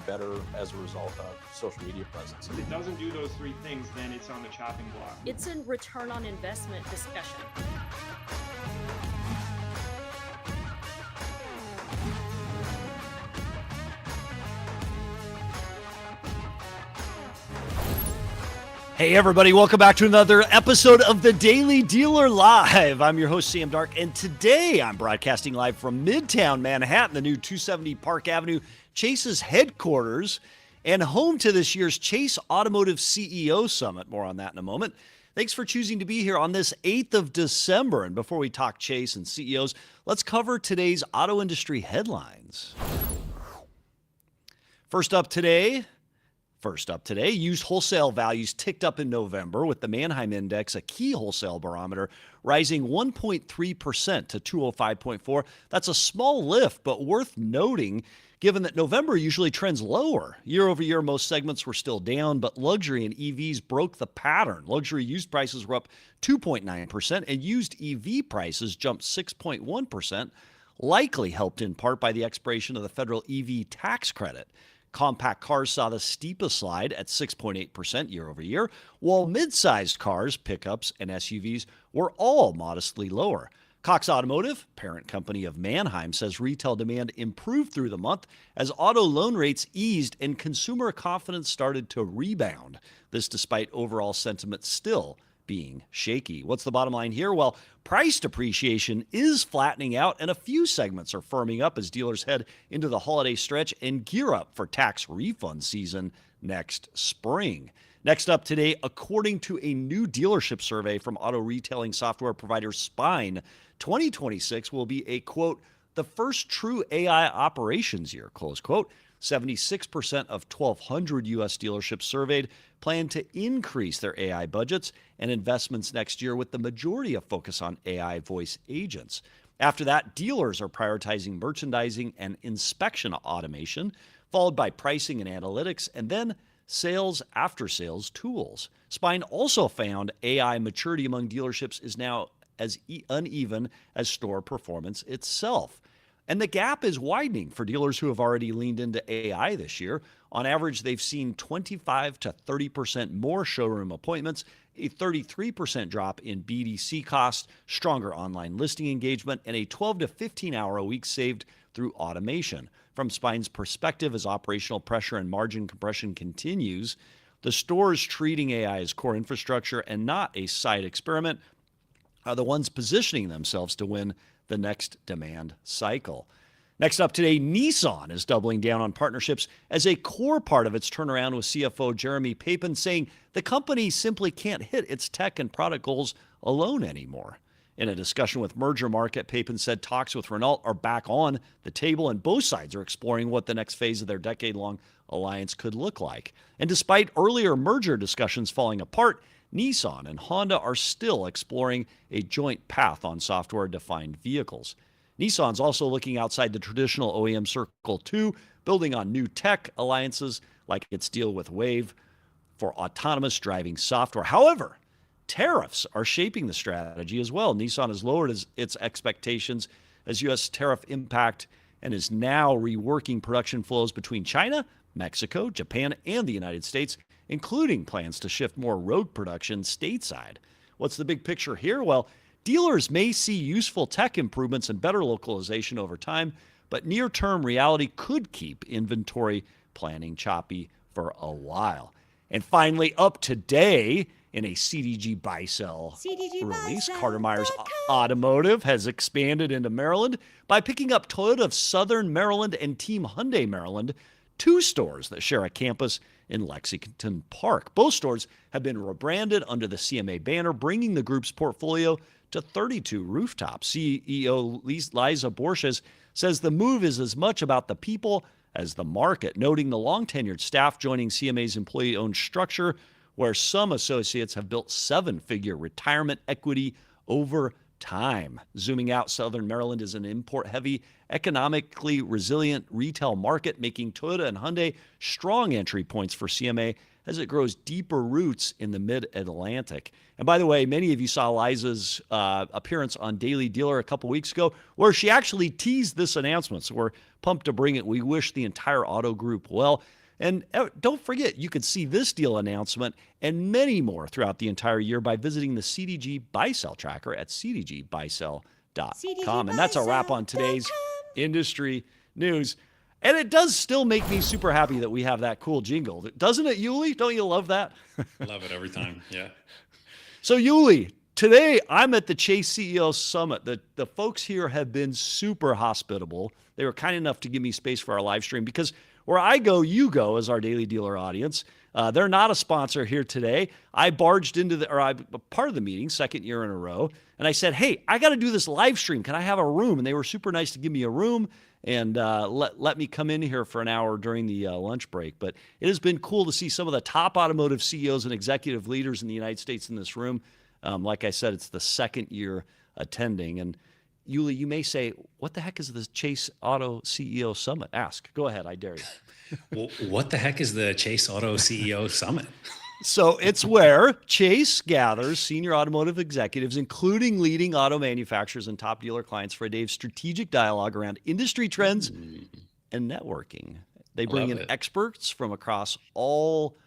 better as a result of social media presence. If it doesn't do those three things, then it's on the chopping block. It's a return on investment discussion. Hey everybody, welcome back to another episode of the Daily Dealer Live. I'm your host, Sam Dark, and today I'm broadcasting live from Midtown Manhattan, the new 270 Park Avenue, Chase's headquarters, and home to this year's Chase Automotive CEO Summit. More on that in a moment. Thanks for choosing to be here on this 8th of December. And before we talk Chase and CEOs, let's cover today's auto industry headlines. First up today, used wholesale values ticked up in November with the Manheim Index, a key wholesale barometer, rising 1.3% to 205.4. That's a small lift, but worth noting given that November usually trends lower. Year over year, most segments were still down, but luxury and EVs broke the pattern. Luxury used prices were up 2.9%, and used EV prices jumped 6.1%, likely helped in part by the expiration of the federal EV tax credit. Compact cars saw the steepest slide at 6.8% year over year, while mid-sized cars, pickups, and SUVs were all modestly lower. Cox Automotive, parent company of Manheim, says retail demand improved through the month as auto loan rates eased and consumer confidence started to rebound. This despite overall sentiment still being shaky. What's the bottom line here? Well, price depreciation is flattening out and a few segments are firming up as dealers head into the holiday stretch and gear up for tax refund season next spring. Next up today, according to a new dealership survey from auto retailing software provider Spine, 2026 will be a, quote, the first true AI operations year, close quote. 76% of 1,200 U.S. dealerships surveyed plan to increase their AI budgets and investments next year, with the majority of focus on AI voice agents. After that, dealers are prioritizing merchandising and inspection automation, followed by pricing and analytics, and then sales after-sales tools. Spine also found AI maturity among dealerships is now as uneven as store performance itself. And the gap is widening for dealers who have already leaned into AI this year. On average, they've seen 25 to 30% more showroom appointments, a 33% drop in BDC costs, stronger online listing engagement, and a 12 to 15 hour a week saved through automation. From Spine's perspective, as operational pressure and margin compression continues, the stores treating AI as core infrastructure and not a side experiment are the ones positioning themselves to win the next demand cycle. Next up today, Nissan is doubling down on partnerships as a core part of its turnaround, with CFO Jeremy Papin saying the company simply can't hit its tech and product goals alone anymore. In a discussion with Merger Market, Papin said talks with Renault are back on the table and both sides are exploring what the next phase of their decade-long alliance could look like. And despite earlier merger discussions falling apart, Nissan and Honda are still exploring a joint path on software-defined vehicles. Nissan's also looking outside the traditional OEM circle too, building on new tech alliances like its deal with Wave for autonomous driving software. However, tariffs are shaping the strategy as well. Nissan has lowered its expectations as U.S. tariff impact and is now reworking production flows between China, Mexico, Japan, and the United States, including plans to shift more road production stateside. What's the big picture here? Well, dealers may see useful tech improvements and better localization over time, but near-term reality could keep inventory planning choppy for a while. And finally, up today, in a CDG buy-sell release, Carter Myers Automotive has expanded into Maryland by picking up Toyota of Southern Maryland and Team Hyundai Maryland, two stores that share a campus in Lexington Park. Both stores have been rebranded under the CMA banner, bringing the group's portfolio to 32 rooftops. CEO Liza Borges says the move is as much about the people as the market, noting the long-tenured staff joining CMA's employee-owned structure, where some associates have built seven-figure retirement equity over time. Zooming out, Southern Maryland is an import-heavy, economically resilient retail market, making Toyota and Hyundai strong entry points for CMA as it grows deeper roots in the mid-Atlantic. And by the way, many of you saw Liza's appearance on Daily Dealer a couple weeks ago, where she actually teased this announcement. So we're pumped to bring it. We wish the entire auto group well. And don't forget, you could see this deal announcement and many more throughout the entire year by visiting the CDG buy-sell tracker at cdgbuysell.com. And that's a wrap on today's industry news. And it does still make me super happy that we have that cool jingle. Doesn't it, Yuli? Don't you love that? Love it every time. Yeah. So, Yuli, today I'm at the Chase CEO Summit. The folks here have been super hospitable. They were kind enough to give me space for our live stream because where I go, you go as our Daily Dealer audience. They're not a sponsor here today. I barged into I'm part of the meeting, second year in a row, and I said, hey, I got to do this live stream. Can I have a room? And they were super nice to give me a room and let me come in here for an hour during the lunch break. But it has been cool to see some of the top automotive CEOs and executive leaders in the United States in this room. Like I said, it's the second year attending. And Yuli, you may say, what the heck is the Chase Auto CEO Summit? Ask. Go ahead. I dare you. Well, what the heck is the Chase Auto CEO Summit? So it's where Chase gathers senior automotive executives, including leading auto manufacturers and top dealer clients, for a day of strategic dialogue around industry trends and networking. They bring in experts from across all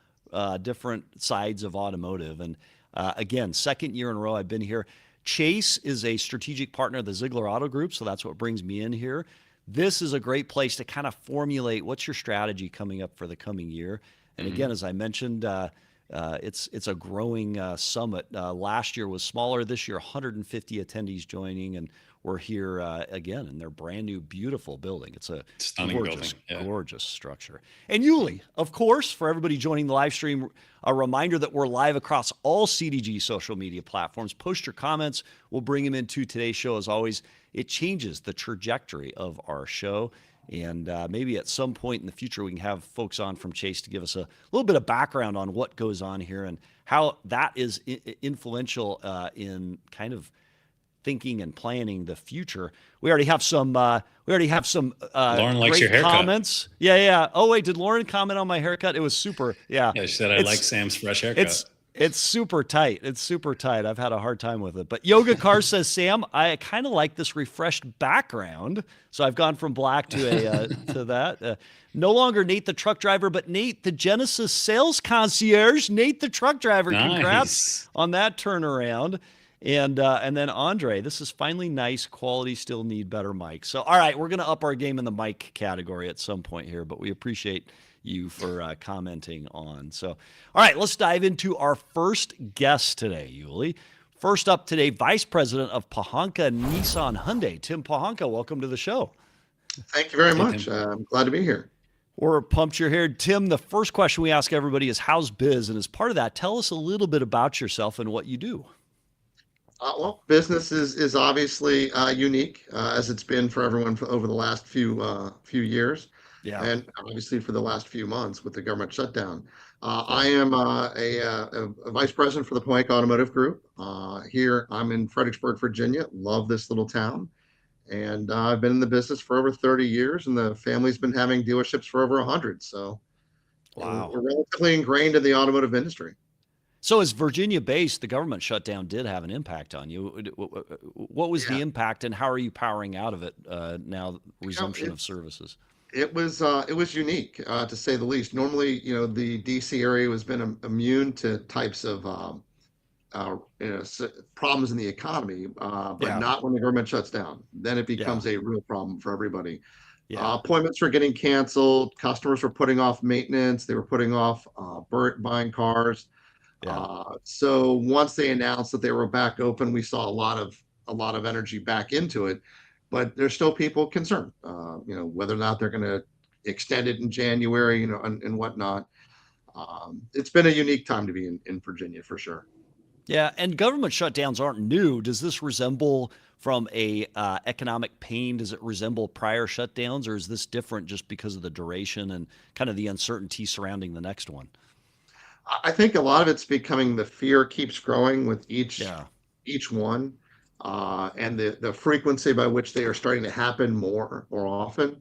different sides of automotive. And again, second year in a row I've been here. Chase is a strategic partner of the Ziegler Auto Group, so that's what brings me in here. This is a great place to kind of formulate what's your strategy coming up for the coming year. And again, as I mentioned, it's a growing summit. Last year was smaller. This year, 150 attendees joining, and we're here again in their brand new, beautiful building. It's a stunning gorgeous, building. Yeah. gorgeous structure. And Yuli, of course, for everybody joining the live stream, a reminder that we're live across all CDG social media platforms. Post your comments. We'll bring them into today's show. As always, it changes the trajectory of our show. And maybe at some point in the future, we can have folks on from Chase to give us a little bit of background on what goes on here and how that is influential in kind of thinking and planning the future. We already have some. Lauren likes your haircut. Comments. Yeah. Oh wait, did Lauren comment on my haircut? It was super. Yeah. Yeah, she said I like Sam's fresh haircut. It's super tight. It's super tight. I've had a hard time with it. But Yoga Car says, Sam, I kind of like this refreshed background. So I've gone from black to to that. No longer Nate the truck driver, but Nate the Genesis sales concierge. Nate the truck driver. Nice. Congrats on that turnaround. And then Andre, this is finally nice quality, still need better mics. So, all right, we're going to up our game in the mic category at some point here, but we appreciate you for commenting on. So, all right, let's dive into our first guest today, Yuli. First up today, Vice President of Pohanka Nissan Hyundai, Tim Pohanka. Welcome to the show. Thank you very much. I'm glad to be here. We're pumped you're here. Tim, the first question we ask everybody is, how's biz? And as part of that, tell us a little bit about yourself and what you do. Well, business is obviously unique, as it's been for everyone over the last few years. Yeah. And obviously for the last few months with the government shutdown. I am a vice president for the Pohanka Automotive Group. Here, I'm in Fredericksburg, Virginia. Love this little town. And I've been in the business for over 30 years, and the family's been having dealerships for over 100. So wow, we're relatively ingrained in the automotive industry. So as Virginia-based, the government shutdown did have an impact on you. What was the impact, and how are you powering out of it now, resumption of services? It was unique, to say the least. Normally, the DC area has been immune to types of problems in the economy, but not when the government shuts down. Then it becomes a real problem for everybody. Appointments were getting canceled. Customers were putting off maintenance. They were putting off buying cars. So once they announced that they were back open, we saw a lot of energy back into it. But there's still people concerned, whether or not they're going to extend it in January, and whatnot. It's been a unique time to be in Virginia for sure. Yeah, and government shutdowns aren't new. Does this resemble from a economic pain? Does it resemble prior shutdowns, or is this different just because of the duration and kind of the uncertainty surrounding the next one? I think a lot of it's becoming the fear keeps growing with each one. And the frequency by which they are starting to happen more or often.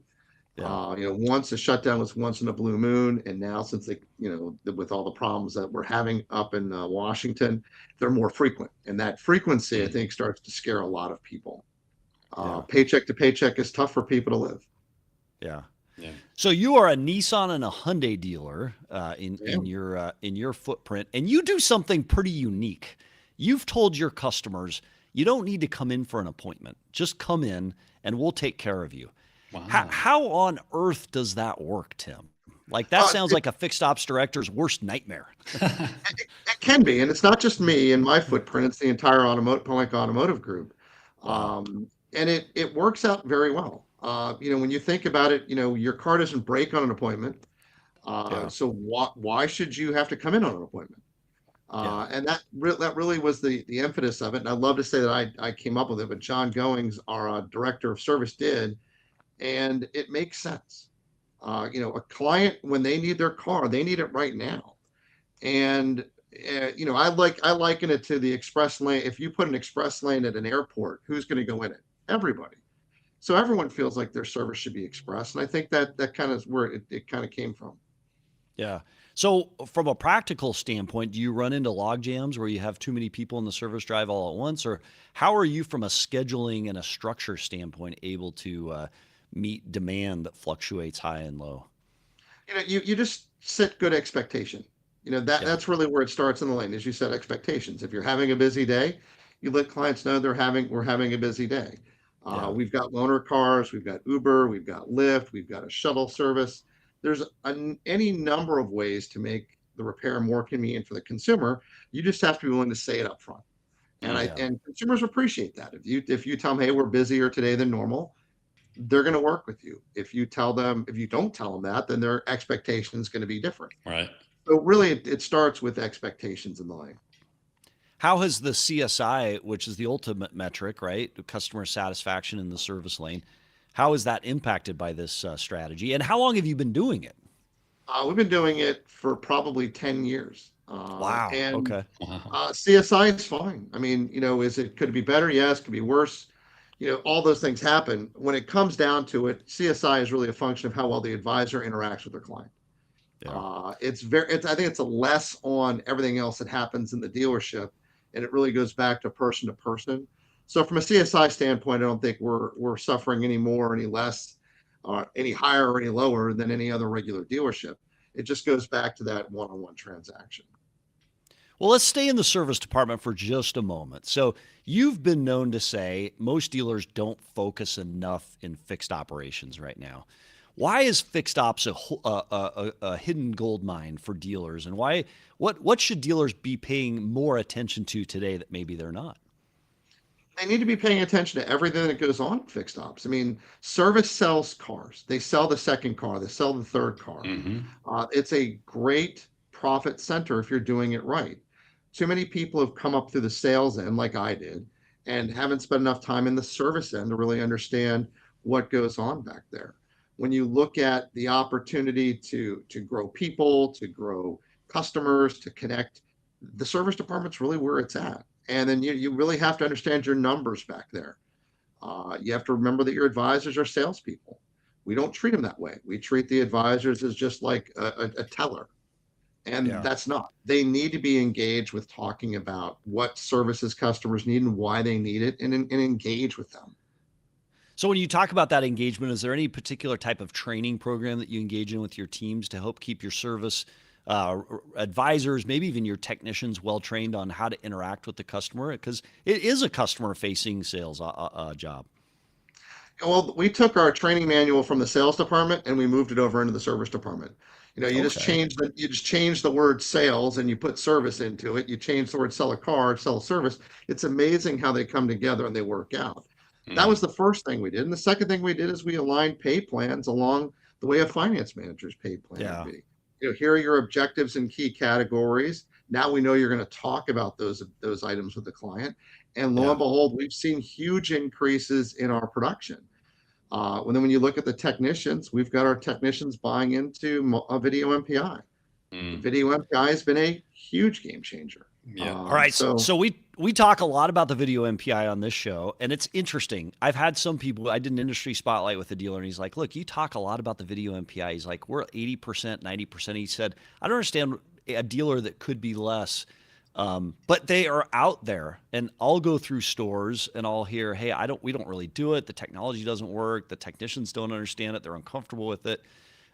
Once the shutdown was once in a blue moon, and now since with all the problems that we're having up in Washington, they're more frequent. And that frequency, I think, starts to scare a lot of people. Paycheck to paycheck is tough for people to live. Yeah. So you are a Nissan and a Hyundai dealer in your footprint, and you do something pretty unique. You've told your customers you don't need to come in for an appointment. Just come in, and we'll take care of you. Wow. How on earth does that work, Tim? Like that sounds like a fixed ops director's worst nightmare. It can be, and it's not just me and my footprint; it's the entire Pohanka Automotive Group, Wow. and it works out very well. When you think about it, your car doesn't break on an appointment, Yeah. so why should you have to come in on an appointment? And that really was the impetus of it. And I'd love to say that I came up with it, but John Goings, our director of service, did, and it makes sense. A client, when they need their car, they need it right now. And I liken it to the express lane. If you put an express lane at an airport, who's going to go in it? Everybody. So everyone feels like their service should be express, and I think that kind of is where it kind of came from. Yeah. So from a practical standpoint, do you run into log jams where you have too many people in the service drive all at once, or how are you from a scheduling and a structure standpoint able to meet demand that fluctuates high and low? You just set good expectation. That's really where it starts in the lane, as you set expectations. If you're having a busy day, you let clients know we're having a busy day. We've got loaner cars, we've got Uber, we've got Lyft, we've got a shuttle service. There's any number of ways to make the repair more convenient for the consumer. You just have to be willing to say it up front. And consumers appreciate that. If you tell them, hey, we're busier today than normal, they're going to work with you. If you don't tell them that, then their expectation is going to be different. Right. So really, it starts with expectations in the lane. How has the CSI, which is the ultimate metric, right, customer satisfaction in the service lane, how is that impacted by this strategy? And how long have you been doing it? We've been doing it for probably 10 years. Wow. And Okay. CSI is fine. I mean, could it be better? Yes. Could it be worse? All those things happen. When it comes down to it, CSI is really a function of how well the advisor interacts with their client. Yeah. I think it's a less on everything else that happens in the dealership, and it really goes back to person. So from a CSI standpoint, I don't think we're suffering any more, any less, any higher or any lower than any other regular dealership. It just goes back to that one-on-one transaction. Well, let's stay in the service department for just a moment. So you've been known to say most dealers don't focus enough in fixed operations right now. Why is fixed ops a hidden gold mine for dealers, and what should dealers be paying more attention to today that maybe they're not? They need to be paying attention to everything that goes on in fixed ops. I mean, service sells cars. They sell the second car. They sell the third car. Mm-hmm. It's a great profit center if you're doing it right. Too many people have come up through the sales end, like I did, and haven't spent enough time in the service end to really understand what goes on back there. When you look at the opportunity to grow people, to grow customers, to connect, the service department's really where it's at. And then you really have to understand your numbers back there. You have to remember that your advisors are salespeople. We don't treat them that way. We treat the advisors as just like a teller. And that's not. They need to be engaged with talking about what services customers need and why they need it, and engage with them. So when you talk about that engagement, is there any particular type of training program that you engage in with your teams to help keep your service advisors, maybe even your technicians, well trained on how to interact with the customer? Because it is a customer-facing sales job. Well, we took our training manual from the sales department and we moved it over into the service department. You just change the word sales and you put service into it. You change the word sell a car, sell a service. It's amazing how they come together and they work out. That was the first thing we did. And the second thing we did is we aligned pay plans along the way a finance manager's pay plan would be. Here are your objectives and key categories. Now we know you're going to talk about those items with the client. And lo and behold, we've seen huge increases in our production. When you look at the technicians, we've got our technicians buying into a video MPI. Video MPI has been a huge game changer. All right. So we talk a lot about the video MPI on this show, and it's interesting. I've had some people, I did an industry spotlight with a dealer, and he's like, look, you talk a lot about the video MPI. He's like, we're 80%, 90%. He said, I don't understand a dealer that could be less. But they are out there, and I'll go through stores and I'll hear, hey, we don't really do it. The technology doesn't work. The technicians don't understand it. They're uncomfortable with it.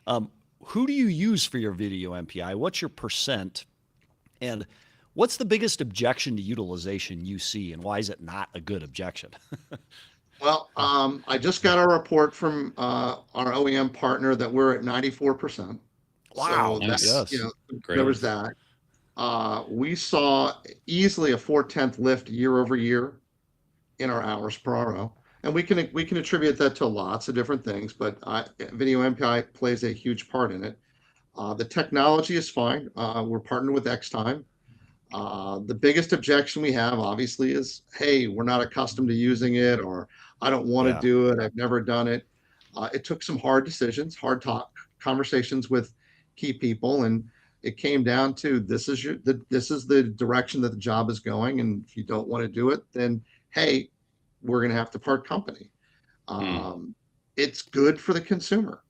Who do you use for your video MPI? What's your percent? And what's the biggest objection to utilization you see, and why is it not a good objection? Well, I just got a report from our OEM partner that we're at 94%. Wow. So that's, Yes. there was that. We saw easily a 4/10 lift year over year in our hours per RO. And we can attribute that to lots of different things, but video MPI plays a huge part in it. The technology is fine. We're partnered with Xtime. The biggest objection we have, obviously, is, hey, we're not accustomed to using it, or I don't want to do it. I've never done it. It took some hard decisions, hard talk, conversations with key people, and it came down to this is the direction that the job is going, and if you don't want to do it, then hey, we're going to have to part company. It's good for the consumer.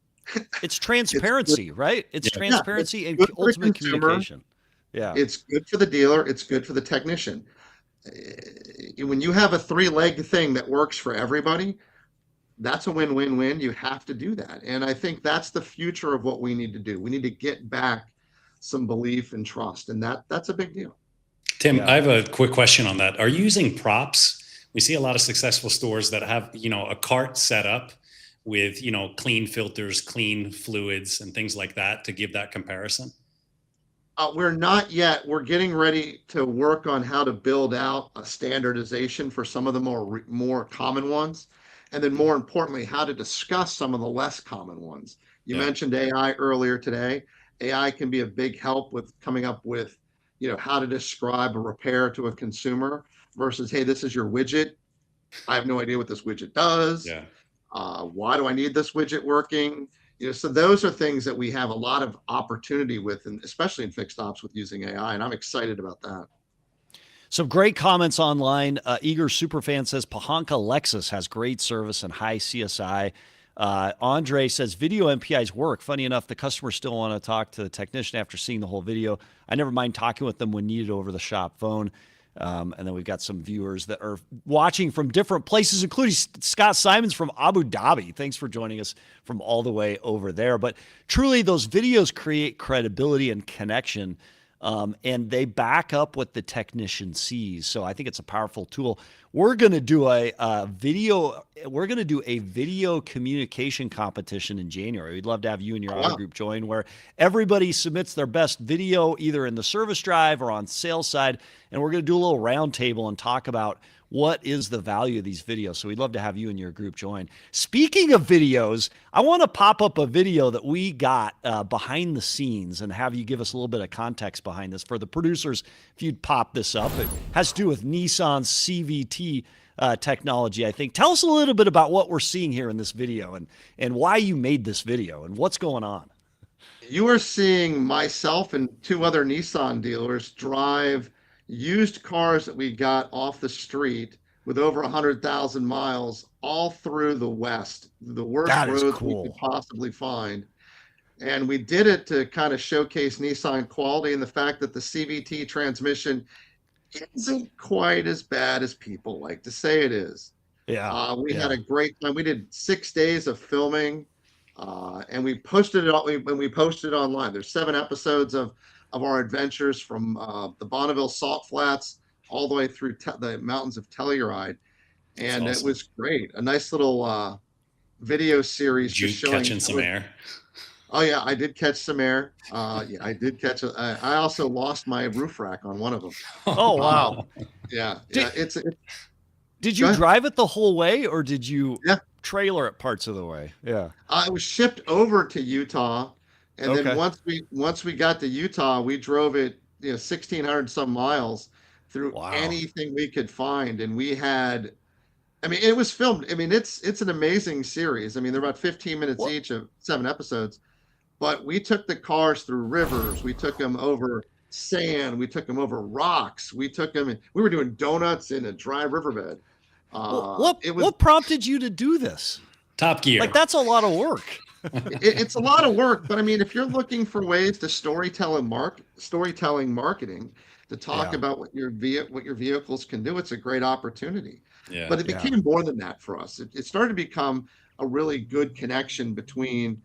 It's transparency, right? It's transparency and ultimate communication. Yeah. It's good for the dealer. It's good for the technician. When you have a 3-leg thing that works for everybody, that's a win-win-win. You have to do that. And I think that's the future of what we need to do. We need to get back some belief and trust. And that's a big deal. Tim, I have a quick question on that. Are you using props? We see a lot of successful stores that have, a cart set up with, clean filters, clean fluids, and things like that to give that comparison. We're not yet. We're getting ready to work on how to build out a standardization for some of the more common ones. And then more importantly, how to discuss some of the less common ones. You mentioned AI earlier today. AI can be a big help with coming up with, how to describe a repair to a consumer versus, hey, this is your widget. I have no idea what this widget does. Yeah. Why do I need this widget working? So those are things that we have a lot of opportunity with, and especially in fixed ops with using AI, and I'm excited about that. Some great comments online. Eager Superfan says Pohanka Lexus has great service and high CSI. Andre says video MPIs work. Funny enough, the customers still want to talk to the technician after seeing the whole video. I never mind talking with them when needed over the shop phone. And then we've got some viewers that are watching from different places, including Scott Simons from Abu Dhabi. Thanks for joining us from all the way over there. But truly, those videos create credibility and connection, and they back up what the technician sees. So I think it's a powerful tool. We're going to do a video. We're going to do a video communication competition in January. We'd love to have you and your auto group join, where everybody submits their best video either in the service drive or on sales side, and we're going to do a little round table and talk about what is the value of these videos. So we'd love to have you and your group join. Speaking of videos, I want to pop up a video that we got behind the scenes and have you give us a little bit of context behind this. For the producers, if you'd pop this up, it has to do with Nissan's CVT technology, I think. Tell us a little bit about what we're seeing here in this video and why you made this video and what's going on. You are seeing myself and 2 other Nissan dealers drive used cars that we got off the street with over 100,000 miles all through the West, the worst roads we could possibly find. And we did it to kind of showcase Nissan quality and the fact that the CVT transmission isn't quite as bad as people like to say it is. We had a great time. We did 6 days of filming, and we posted it online. There's 7 episodes of our adventures from the Bonneville Salt Flats all the way through the mountains of Telluride. And it was great. A nice little video series. Did you catching some air? Oh, yeah, I did catch some air. I did catch I also lost my roof rack on one of them. Oh, wow. Did you drive it the whole way, or did you trailer it parts of the way? Yeah. It was shipped over to Utah. And then once we got to Utah, we drove it 1,600 some miles through anything we could find, and we had, it was filmed. It's an amazing series. They're about 15 minutes each of 7 episodes, but we took the cars through rivers. We took them over sand. We took them over rocks. We were doing donuts in a dry riverbed. What prompted you to do this? Top Gear. That's a lot of work. It's a lot of work, but if you're looking for ways to storytelling marketing to talk about what your vehicles can do, it's a great opportunity. But it became more than that for us. It started to become a really good connection between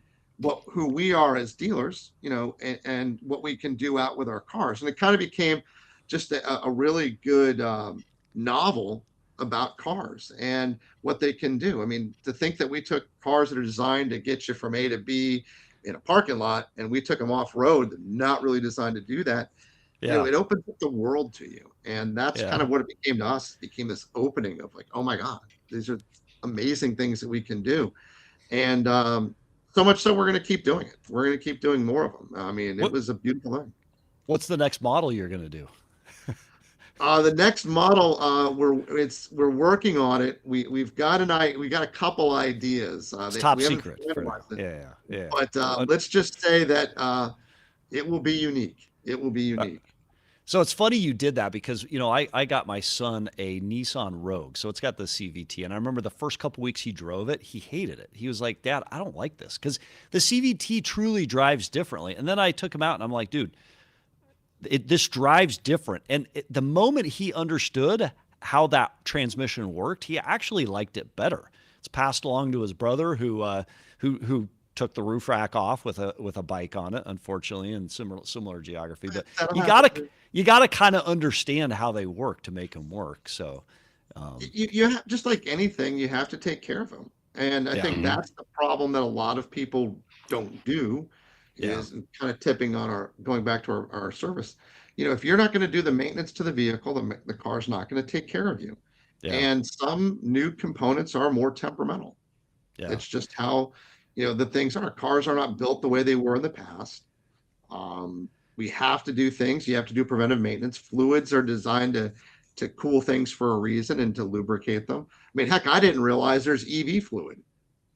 who we are as dealers, and what we can do out with our cars. And it kind of became just a really good novel about cars and what they can do. I mean, to think that we took cars that are designed to get you from A to B in a parking lot, and we took them off road, not really designed to do that. Yeah. It opens up the world to you. And that's Yeah. kind of what it became to us. It became this opening of like, oh my God, these are amazing things that we can do. And so much so we're going to keep doing it. We're going to keep doing more of them. I mean, it was a beautiful thing. What's the next model you're going to do? The next model, we're working on it. We've got a couple ideas. It's top secret. Yeah. But let's just say that it will be unique. It will be unique. So it's funny you did that because, I got my son a Nissan Rogue. So it's got the CVT. And I remember the first couple weeks he drove it, he hated it. He was like, Dad, I don't like this because the CVT truly drives differently. And then I took him out and I'm like, dude, this drives different. And the moment he understood how that transmission worked, he actually liked it better. It's passed along to his brother who took the roof rack off with a bike on it, unfortunately, in similar geography. But you gotta kind of understand how they work to make them work. So you have, just like anything, you have to take care of them. And I think that's the problem that a lot of people don't do, is kind of going back to our service. If you're not going to do the maintenance to the vehicle, the car's not going to take care of you. Yeah. And some new components are more temperamental. Yeah. It's just how the things are. Cars are not built the way they were in the past. We have to do things. You have to do preventive maintenance. Fluids are designed to cool things for a reason and to lubricate them. I mean, heck, I didn't realize there's EV fluid.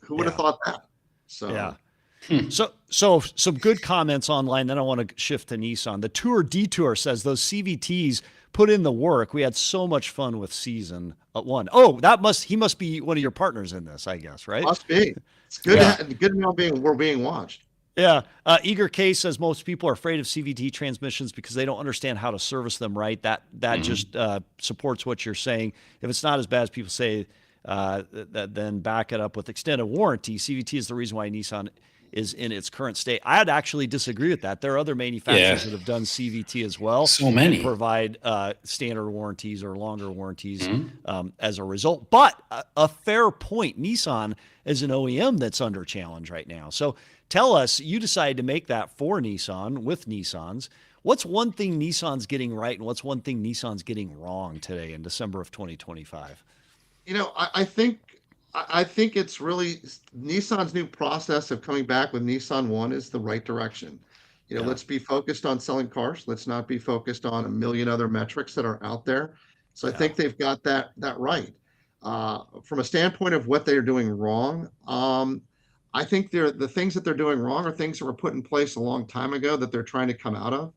Who would have thought that? So yeah. So some good comments online. Then I want to shift to Nissan. The Tour Detour says those CVTs put in the work. We had so much fun with season one. Oh, he must be one of your partners in this, I guess, right? Must be. It's good. Yeah. Good to know we're being watched. Yeah. Eager K says most people are afraid of CVT transmissions because they don't understand how to service them right. That just supports what you're saying. If it's not as bad as people say, then back it up with extended warranty. CVT is the reason why Nissan is in its current state. I'd actually disagree with that. There are other manufacturers that have done CVT as well. So many provide standard warranties or longer warranties as a result. But a fair point. Nissan is an OEM that's under challenge right now. So tell us, you decided to make that for Nissan with Nissans. What's one thing Nissan's getting right, and what's one thing Nissan's getting wrong today in December of 2025? I think it's really Nissan's new process of coming back with Nissan One is the right direction. Let's be focused on selling cars. Let's not be focused on a million other metrics that are out there. So I think they've got that right. From a standpoint of what they're doing wrong, I think the things that they're doing wrong are things that were put in place a long time ago that they're trying to come out of.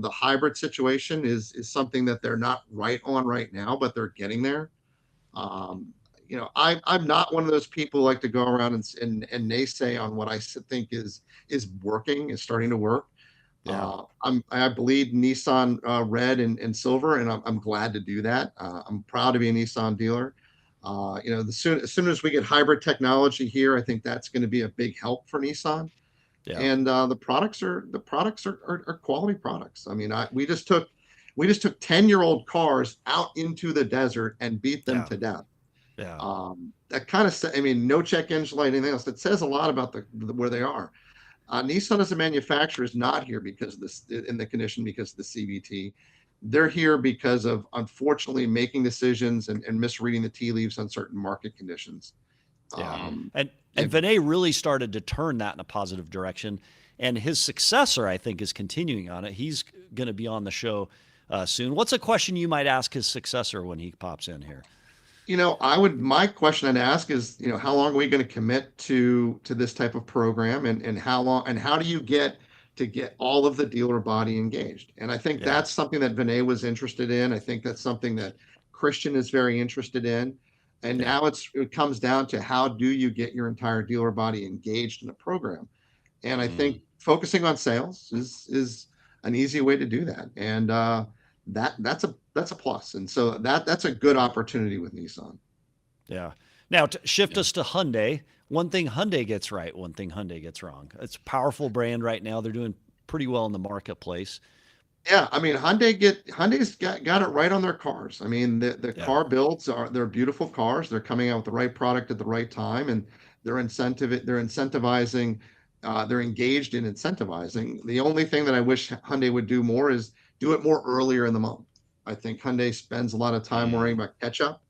The hybrid situation is something that they're not right on right now, but they're getting there. I'm not one of those people who like to go around and naysay on what I think is working, is starting to work. Yeah. I bleed Nissan red and silver, and I'm glad to do that. I'm proud to be a Nissan dealer. As soon as we get hybrid technology here, I think that's going to be a big help for Nissan. Yeah. And the products are quality products. I mean, we just took 10-year-old cars out into the desert and beat them to death. Yeah. That kind of, no check engine light, anything else. That says a lot about where they are. Nissan as a manufacturer is not here because of this in the condition because of the CVT. They're here because of, unfortunately, making decisions and misreading the tea leaves on certain market conditions. Yeah. And Vinay really started to turn that in a positive direction. And his successor, I think, is continuing on it. He's going to be on the show soon. What's a question you might ask his successor when he pops in here? My question I'd ask is, how long are we going to commit to this type of program, and how do you get all of the dealer body engaged? And I think that's something that Vinay was interested in. I think that's something that Christian is very interested in. And now it comes down to how do you get your entire dealer body engaged in a program? And I think focusing on sales is an easy way to do that. And that's a plus. And so that's a good opportunity with Nissan. Yeah. Now, to shift us to Hyundai, one thing Hyundai gets right, one thing Hyundai gets wrong. It's a powerful brand right now. They're doing pretty well in the marketplace. Yeah, I mean, Hyundai's got it right on their cars. I mean, the car builds they're beautiful cars. They're coming out with the right product at the right time, and they're incentivizing, they're engaged in incentivizing. The only thing that I wish Hyundai would do more is do it more earlier in the month. I think Hyundai spends a lot of time worrying about catch up,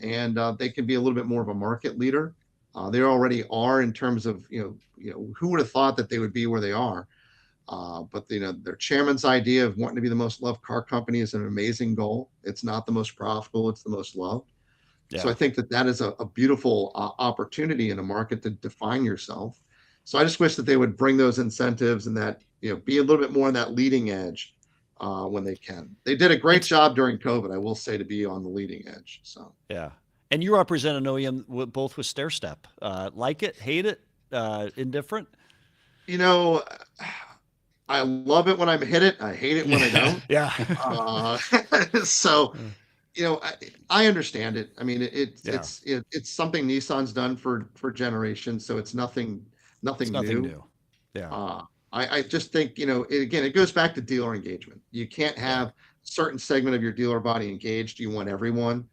and they can be a little bit more of a market leader. They already are in terms of who would have thought that they would be where they are. But their chairman's idea of wanting to be the most loved car company is an amazing goal. It's not the most profitable; it's the most loved. Yeah. So I think that is a beautiful opportunity in a market to define yourself. So I just wish that they would bring those incentives and that be a little bit more on that leading edge when they can. They did a great job during COVID, I will say, to be on the leading edge. So yeah, and you represent an OEM both with stair step. Like it, hate it, indifferent. I love it when I hit it. I hate it when I don't. Yeah. So, I understand it. I mean, it's something Nissan's done for generations. So it's nothing new. Yeah. I just think, again, it goes back to dealer engagement. You can't have a certain segment of your dealer body engaged. You want everyone.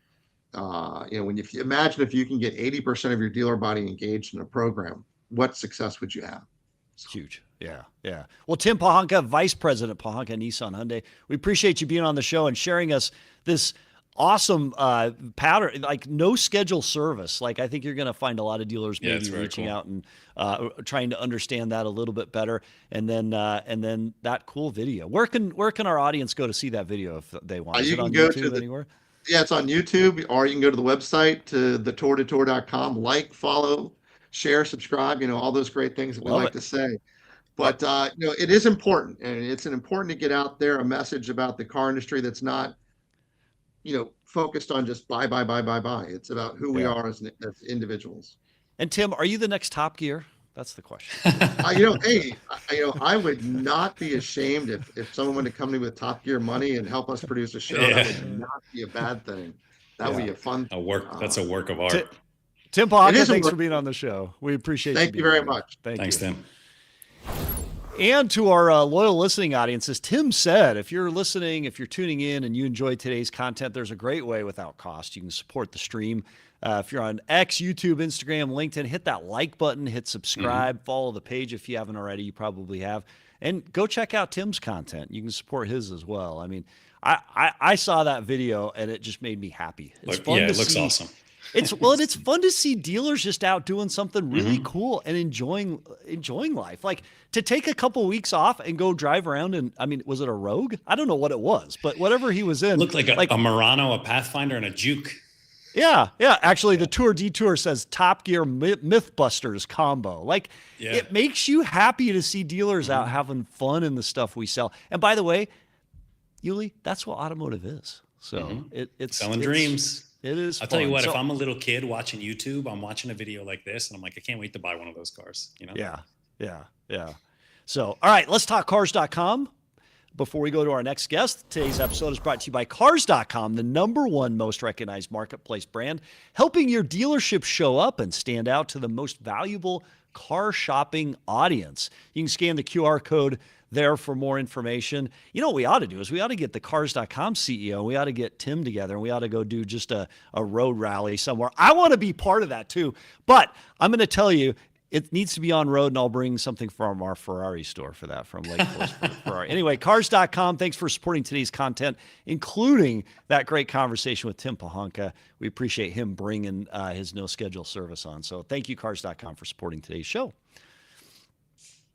If you imagine if you can get 80% of your dealer body engaged in a program, what success would you have? Huge. Yeah. Yeah. Well, Tim Pohanka, Vice President Pohanka Nissan Hyundai, we appreciate you being on the show and sharing us this awesome pattern, like no schedule service. Like I think you're going to find a lot of dealers maybe reaching out and trying to understand that a little bit better. And then that cool video. Where can our audience go to see that video if they want? Is it on YouTube anywhere? Yeah, it's on YouTube, or you can go to the website to thetourtotour.com, follow, share, subscribe, all those great things that we like to say. But, it is important, and it's important to get out there a message about the car industry that's not, focused on just buy. It's about who we are as individuals. And Tim, are you the next Top Gear? That's the question. I would not be ashamed if someone wanted to come to me with Top Gear money and help us produce a show. That would not be a bad thing. That would be a fun That's a work of art. Tim Pohanka, thanks for being on the show. We appreciate you. Thank you very much. Thanks, Tim. And to our loyal listening audience, as Tim said, if you're listening, if you're tuning in and you enjoyed today's content, there's a great way without cost. You can support the stream. If you're on X, YouTube, Instagram, LinkedIn, hit that like button, hit subscribe, follow the page if you haven't already. You probably have. And go check out Tim's content. You can support his as well. I mean, I saw that video and it just made me happy. It's fun it looks awesome. It's fun to see dealers just out doing something really cool and enjoying life. Like to take a couple weeks off and go drive around and was it a Rogue? I don't know what it was, but whatever he was in. Looked like a Murano, a Pathfinder, and a Juke. Yeah. Actually, the Tour Detour says Top Gear Mythbusters combo. Like it makes you happy to see dealers out having fun in the stuff we sell. And by the way, Yuli, that's what automotive is. So it's selling dreams. It is. I'll tell you what, if I'm a little kid watching YouTube, I'm watching a video like this and I'm like, I can't wait to buy one of those cars. Yeah. So, all right, let's talk cars.com. Before we go to our next guest, today's episode is brought to you by Cars.com, the #1 most recognized marketplace brand, helping your dealership show up and stand out to the most valuable car shopping audience. You can scan the QR code there for more information. You know what we ought to do is we ought to get the Cars.com CEO. We ought to get Tim together and we ought to go do just a road rally somewhere. I want to be part of that too. But I'm going to tell you, it needs to be on road, and I'll bring something from our Ferrari store for that, from Lake Forest Ferrari. Anyway, Cars.com, thanks for supporting today's content, including that great conversation with Tim Pohanka. We appreciate him bringing his no-schedule service on. So thank you, Cars.com, for supporting today's show.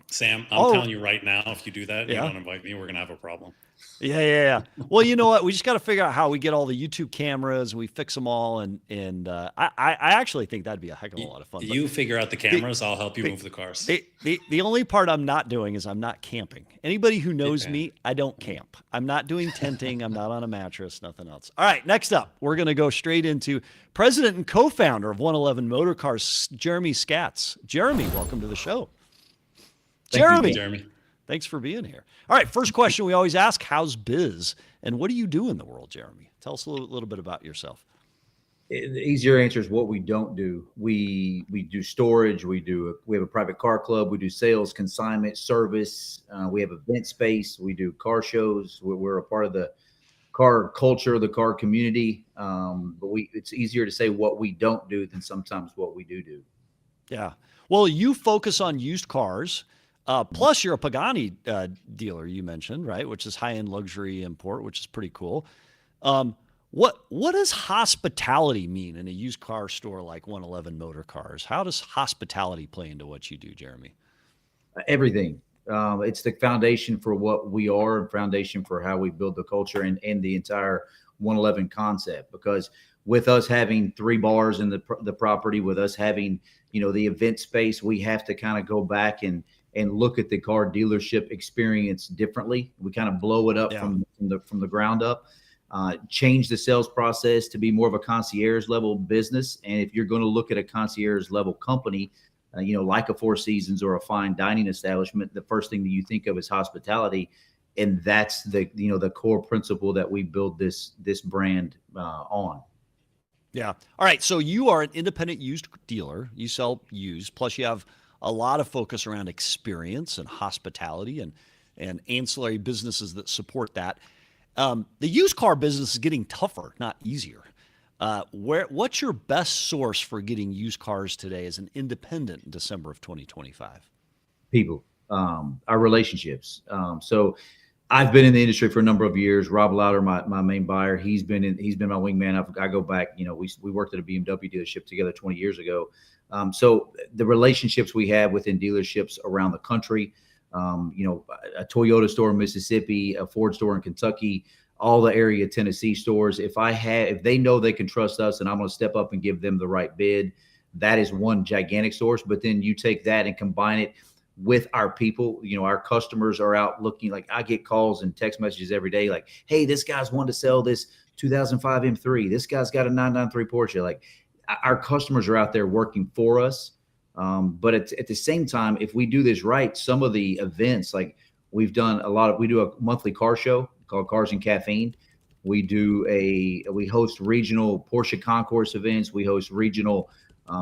Sam, I'm telling you right now, if you do that, you don't invite me, we're going to have a problem. Yeah. Well, you know what? We just got to figure out how we get all the YouTube cameras and we fix them all. And I actually think that'd be a heck of a lot of fun. You figure out the cameras, I'll help you move the cars. The only part I'm not doing is I'm not camping. Anybody who knows me, I don't camp. I'm not doing tenting. I'm not on a mattress, nothing else. All right, next up, we're going to go straight into president and co-founder of 111 Motorcars, Jeremy Scats. Jeremy, welcome to the show. Thank you, Jeremy. Thanks for being here. All right, first question we always ask, how's biz? And what do you do in the world, Jeremy? Tell us a little bit about yourself. The easier answer is what we don't do. We do storage. We have a private car club. We do sales, consignment, service. We have event space. We do car shows. We're a part of the car culture, the car community. But it's easier to say what we don't do than sometimes what we do. Yeah. Well, you focus on used cars. Plus, you're a Pagani dealer, you mentioned, right? Which is high-end luxury import, which is pretty cool. What does hospitality mean in a used car store like 111 Motorcars? How does hospitality play into what you do, Jeremy? Everything. It's the foundation for what we are and foundation for how we build the culture and the entire 111 concept. Because with us having 3 bars in the property, with us having, the event space, we have to kind of go back and look at the car dealership experience differently. We kind of blow it up from the ground up. Change the sales process to be more of a concierge level business. And if you're going to look at a concierge level company, like a Four Seasons or a fine dining establishment, the first thing that you think of is hospitality. And that's the core principle that we build this brand on. Yeah. All right. So you are an independent used dealer. You sell used, plus you have a lot of focus around experience and hospitality and ancillary businesses that support that. The used car business is getting tougher, not easier. What's your best source for getting used cars today as an independent in December of 2025? People, our relationships. So I've been in the industry for a number of years. Rob Lauder, my main buyer, he's been my wingman. I go back, we worked at a BMW dealership together 20 years ago. So the relationships we have within dealerships around the country, a Toyota store in Mississippi, a Ford store in Kentucky, all the area Tennessee stores. If they know they can trust us and I'm going to step up and give them the right bid, that is one gigantic source. But then you take that and combine it with our people. Our customers are out looking. Like, I get calls and text messages every day like, hey, this guy's wanting to sell this 2005 M3. This guy's got a 993 Porsche. Like, our customers are out there working for us. But at the same time, if we do this right, some of the events, like we do a monthly car show called Cars and Caffeine. We host regional Porsche concourse events. We host regional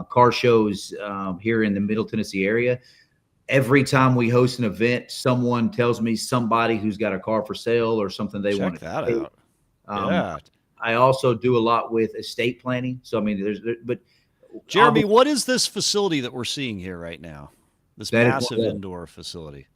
car shows here in the Middle Tennessee area. Every time we host an event, someone tells me somebody who's got a car for sale or something they want to check that out. Yeah. I also do a lot with estate planning. So, I mean, but Jeremy, what is this facility that we're seeing here right now? This massive indoor facility.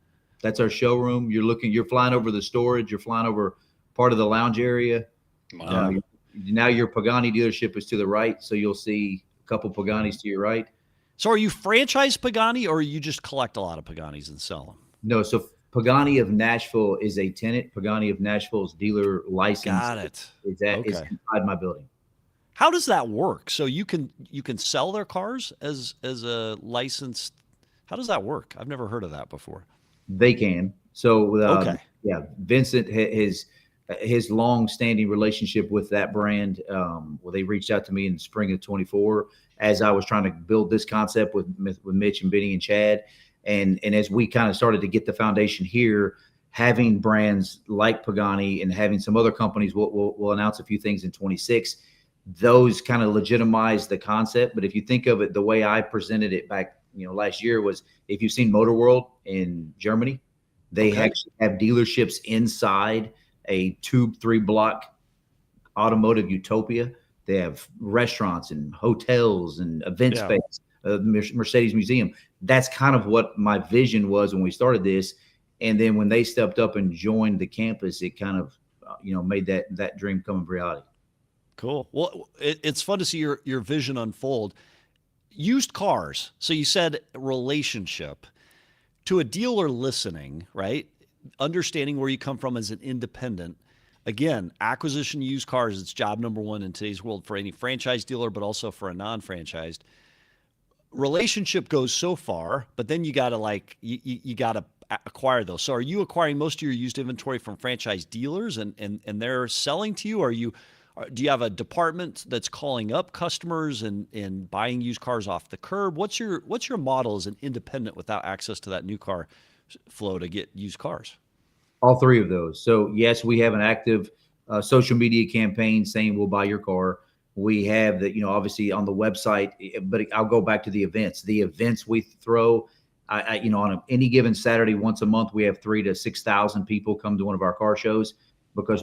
That's our showroom. You're flying over the storage. You're flying over part of the lounge area. Wow. Now your Pagani dealership is to the right. So you'll see a couple Paganis to your right. So are you franchise Pagani or you just collect a lot of Paganis and sell them? No. So Pagani of Nashville is a tenant. Pagani of Nashville's dealer license. Got it. Is inside my building. How does that work? So you can sell their cars as a licensed. How does that work? I've never heard of that before. They can. So okay. Yeah, Vincent his long-standing relationship with that brand. They reached out to me in the spring of 24 as I was trying to build this concept with Mitch and Benny and Chad, and as we kind of started to get the foundation here, having brands like Pagani and having some other companies. We'll announce a few things in 26. Those kind of legitimize the concept. But if you think of it, the way I presented it back, last year was, if you've seen Motor World in Germany, they actually have dealerships inside a 2-3 block automotive utopia. They have restaurants and hotels and event space, Mercedes Museum. That's kind of what my vision was when we started this. And then when they stepped up and joined the campus, it kind of, made that dream come in reality. Cool. Well, it's fun to see your vision unfold. Used cars. So you said relationship. To a dealer listening, right? Understanding where you come from as an independent. Again, acquisition used cars, it's job number one in today's world for any franchise dealer, but also for a non-franchised. Relationship goes so far, but then you got to you got to acquire those. So are you acquiring most of your used inventory from franchise dealers and they're selling to you? Or do you have a department that's calling up customers and buying used cars off the curb? What's your model as an independent without access to that new car flow to get used cars? All three of those. So yes, we have an active social media campaign saying we'll buy your car. We have the, obviously on the website, but I'll go back to the events. The events we throw, on any given Saturday, once a month, we have 3,000 to 6,000 people come to one of our car shows because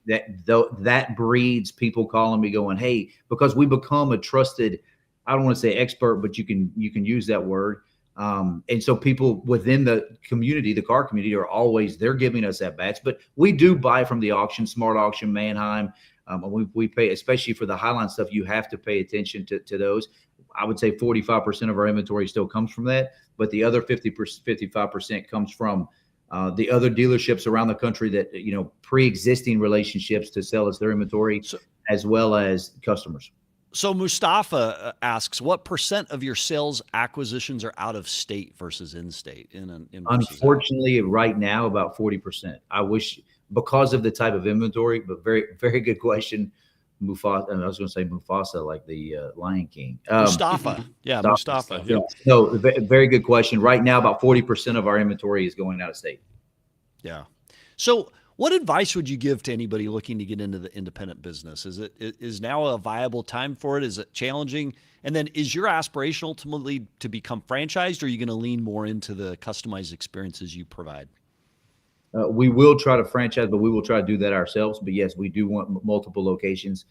that breeds people calling me going, hey, because we become a trusted, I don't want to say expert, but you can use that word. And so people within the community, the car community, they're giving us at bats, but we do buy from the auction, Smart Auction, Manheim. We pay, especially for the Highline stuff, you have to pay attention to those. I would say 45% of our inventory still comes from that, but the other 55% comes from the other dealerships around the country that, pre-existing relationships to sell us their inventory, as well as customers. So Mustafa asks, what % of your sales acquisitions are out of state versus in state? Unfortunately, right now, about 40%. I wish, because of the type of inventory, but very, very good question. Mufasa, and I was going to say Mufasa, like the Lion King. Mustafa. Yeah, Mustafa. Yeah. No, very good question. Right now, about 40% of our inventory is going out of state. Yeah. So what advice would you give to anybody looking to get into the independent business? Is now a viable time for it? Is it challenging? And then is your aspiration ultimately to become franchised, or are you going to lean more into the customized experiences you provide? We will try to franchise, but we will try to do that ourselves. But yes, we do want multiple locations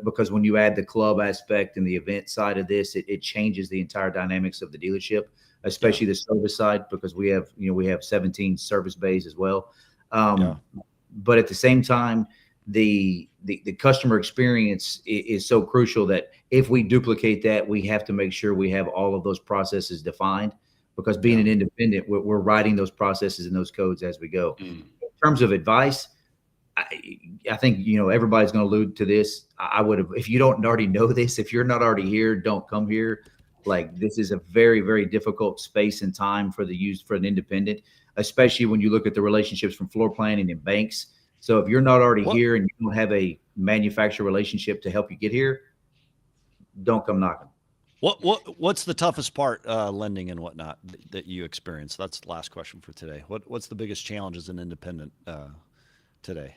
because when you add the club aspect and the event side of this, it changes the entire dynamics of the dealership, especially the service side, because we have 17 service bays as well. But at the same time, the customer experience is so crucial that if we duplicate that, we have to make sure we have all of those processes defined. Because being an independent, we're writing those processes and those codes as we go. In terms of advice, I think, everybody's going to allude to this. I would have, if you don't already know this, if you're not already here, don't come here. Like, this is a very, very difficult space and time for an independent, especially when you look at the relationships from floor planning and banks. So if you're not already here and you don't have a manufacturer relationship to help you get here, don't come knocking. What's the toughest part, lending and whatnot, that you experience? That's the last question for today. What's the biggest challenge as an independent today?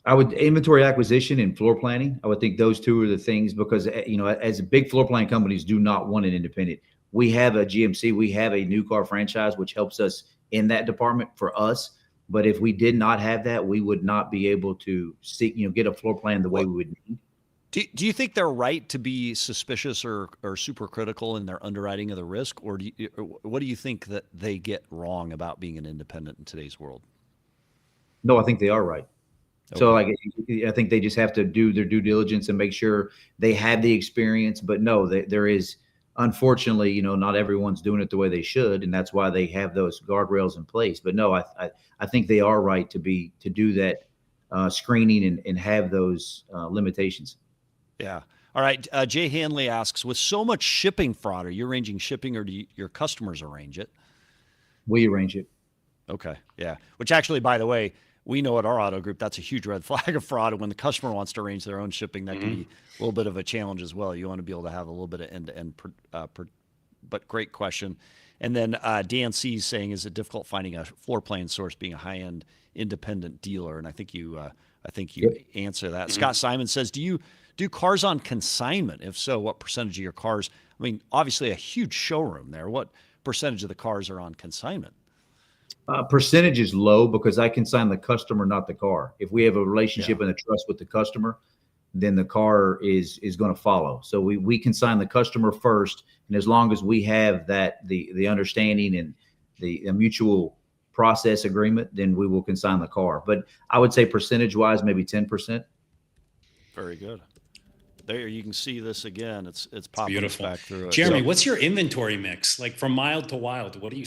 I would inventory acquisition and floor planning. I would think those two are the things, because as big floor plan companies do not want an independent. We have a GMC, we have a new car franchise, which helps us in that department for us. But if we did not have that, we would not be able to get a floor plan the way we would need. Do you think they're right to be suspicious or super critical in their underwriting of the risk, or what do you think that they get wrong about being an independent in today's world? No, I think they are right. Okay. So I think they just have to do their due diligence and make sure they have the experience. But no, there is, unfortunately, not everyone's doing it the way they should, and that's why they have those guardrails in place. But no, I think they are right to do that screening and have those limitations. Yeah. All right. Jay Hanley asks, with so much shipping fraud, are you arranging shipping, or do your customers arrange it? We arrange it. Okay. Yeah. Which actually, by the way, we know at our auto group, that's a huge red flag of fraud. And when the customer wants to arrange their own shipping, that can be a little bit of a challenge as well. You want to be able to have a little bit of end-to-end, but great question. And then Dan C is saying, is it difficult finding a floor plan source being a high-end independent dealer? And I think you answer that. Scott Simon says, do you do cars on consignment? If so, what percentage of your cars? I mean, obviously a huge showroom there. What percentage of the cars are on consignment? Percentage is low because I consign the customer, not the car. If we have a relationship and a trust with the customer, then the car is going to follow. So we consign the customer first, and as long as we have that the understanding and the mutual process agreement, then we will consign the car. But I would say percentage-wise, maybe 10%. Very good. There you can see this again. It's popping beautiful. Back through it. Jeremy, what's your inventory mix? Like from mild to wild, what are you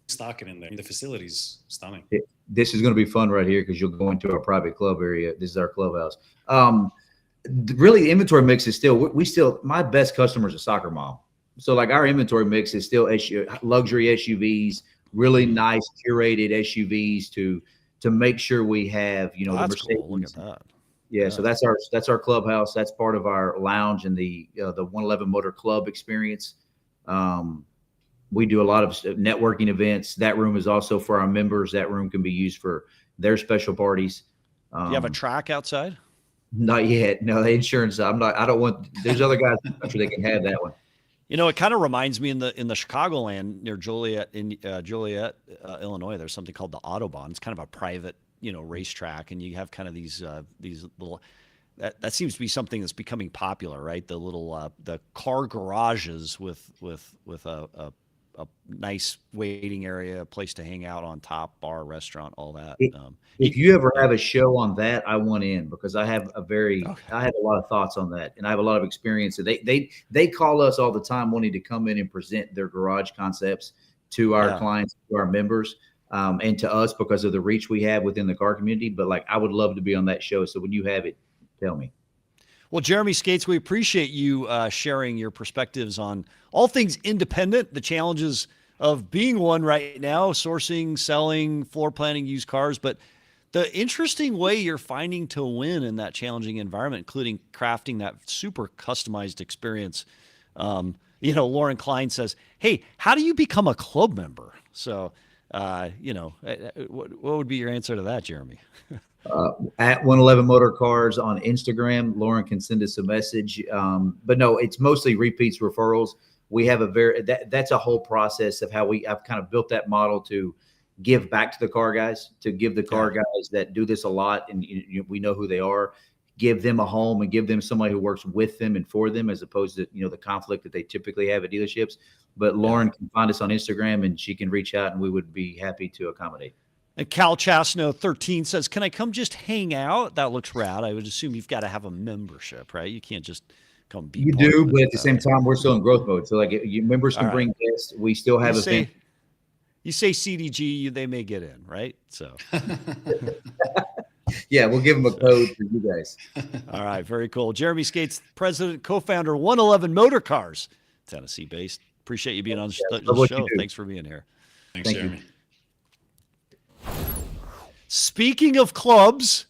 stocking in there? The facility's stunning. This is going to be fun right here because you'll go into our private club area. This is our clubhouse. Really, the inventory mix is still, my best customer is a soccer mom. So like our inventory mix is still luxury SUVs, really nice curated SUVs to make sure we have, the Mercedes. Cool. Look at that. Yeah, so that's our clubhouse. That's part of our lounge and the 111 Motor Club experience. We do a lot of networking events. That room is also for our members. That room can be used for their special parties. Do you have a track outside? Not yet. No, the insurance. I don't want. There's other guys in the country that can have that one. You know, it kind of reminds me in the Chicagoland near Joliet, Illinois. There's something called the Autobahn. It's kind of a private, racetrack, and you have kind of these little. That seems to be something that's becoming popular, right? The little the car garages with a nice waiting area, a place to hang out on top, bar, restaurant, all that. If you ever have a show on that, I want in, because I have I have a lot of thoughts on that, and I have a lot of experience. They call us all the time wanting to come in and present their garage concepts to our clients, to our members, and to us because of the reach we have within the car community. But like, I would love to be on that show. So when you have it, tell me. Well, Jeremy Scates, we appreciate you sharing your perspectives on all things independent, the challenges of being one right now, sourcing, selling, floor planning used cars, but the interesting way you're finding to win in that challenging environment, including crafting that super customized experience. Lauren Klein says, hey, how do you become a club member? So, what would be your answer to that, Jeremy? At 111 Motorcars on Instagram. Lauren can send us a message. But no, it's mostly repeats, referrals. We have that's a whole process of how I've kind of built that model to give back to the car guys, to give the car guys that do this a lot, and we know who they are, give them a home and give them somebody who works with them and for them, as opposed to the conflict that they typically have at dealerships. But Lauren can find us on Instagram, and she can reach out, and we would be happy to accommodate. And Cal Chasno 13 says, can I come just hang out? That looks rad. I would assume you've got to have a membership, right? You can't just come be. You do, but at the same time, we're still in growth mode. So like, members can bring guests. We still have events. You say CDG, they may get in, right? So. Yeah, we'll give them a code for you guys. All right, very cool. Jeremy Scates, president, co-founder, 111 Motorcars, Tennessee-based. Appreciate you being on the show. Thanks for being here. Thanks, Jeremy. Speaking of clubs,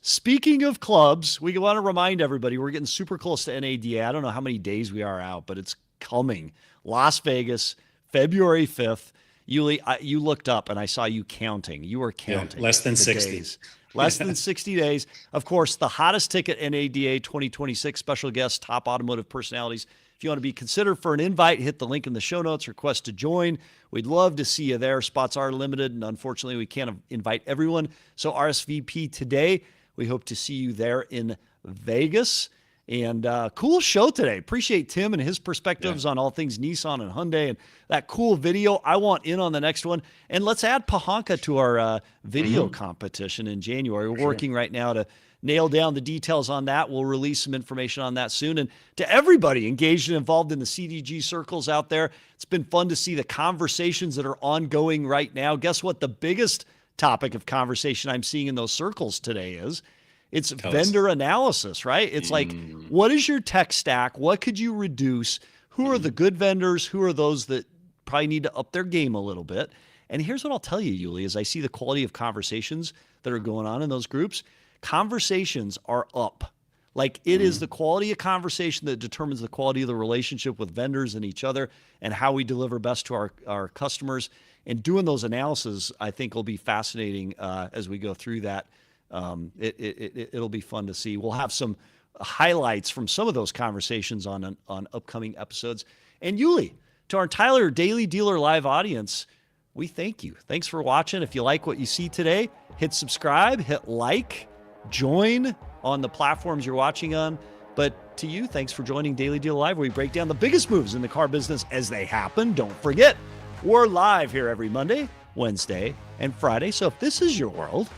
we want to remind everybody we're getting super close to NADA. I don't know how many days we are out, but it's coming. Las Vegas, February 5th. Yuli, you looked up and I saw you counting. You were counting. Less than 60 days. Less than 60 days. Of course, the hottest ticket, NADA 2026, special guests, top automotive personalities. If you want to be considered for an invite, hit the link in the show notes, request to join. We'd love to see you there. Spots are limited, and unfortunately, we can't invite everyone. So RSVP today. We hope to see you there in Vegas. And cool show today. Appreciate Tim and his perspectives on all things Nissan and Hyundai and that cool video. I want in on the next one. And let's add Pohanka to our video competition in January. We're working right now to nail down the details on that. We'll release some information on that soon. And to everybody engaged and involved in the CDG circles out there, it's been fun to see the conversations that are ongoing right now. Guess what? The biggest topic of conversation I'm seeing in those circles today is it's vendor analysis, right? It's like, what is your tech stack? What could you reduce? Who are the good vendors? Who are those that probably need to up their game a little bit? And here's what I'll tell you, Yuli, as I see the quality of conversations that are going on in those groups. Conversations are up. Like, it is the quality of conversation that determines the quality of the relationship with vendors and each other and how we deliver best to our customers. And doing those analyses, I think, will be fascinating as we go through that. It'll be fun to see. We'll have some highlights from some of those conversations on upcoming episodes. And Yuli, to our entire Daily Dealer Live audience, we thank you. Thanks for watching. If you like what you see today, hit subscribe, hit like, join on the platforms you're watching on. But to you, thanks for joining Daily Dealer Live, where we break down the biggest moves in the car business as they happen. Don't forget, we're live here every Monday, Wednesday, and Friday. So if this is your world,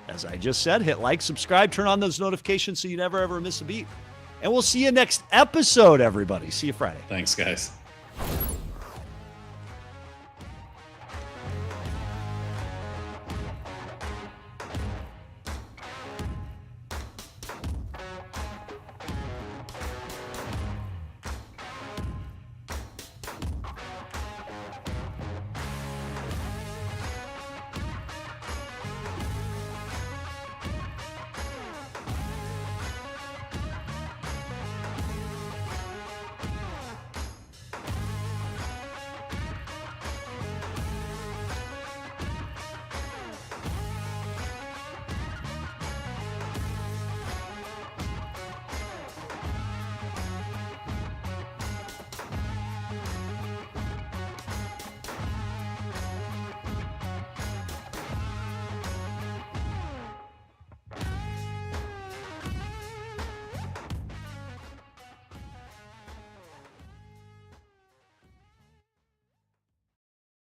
as I just said, hit like, subscribe, turn on those notifications so you never, ever miss a beat. And we'll see you next episode, everybody. See you Friday. Thanks, guys.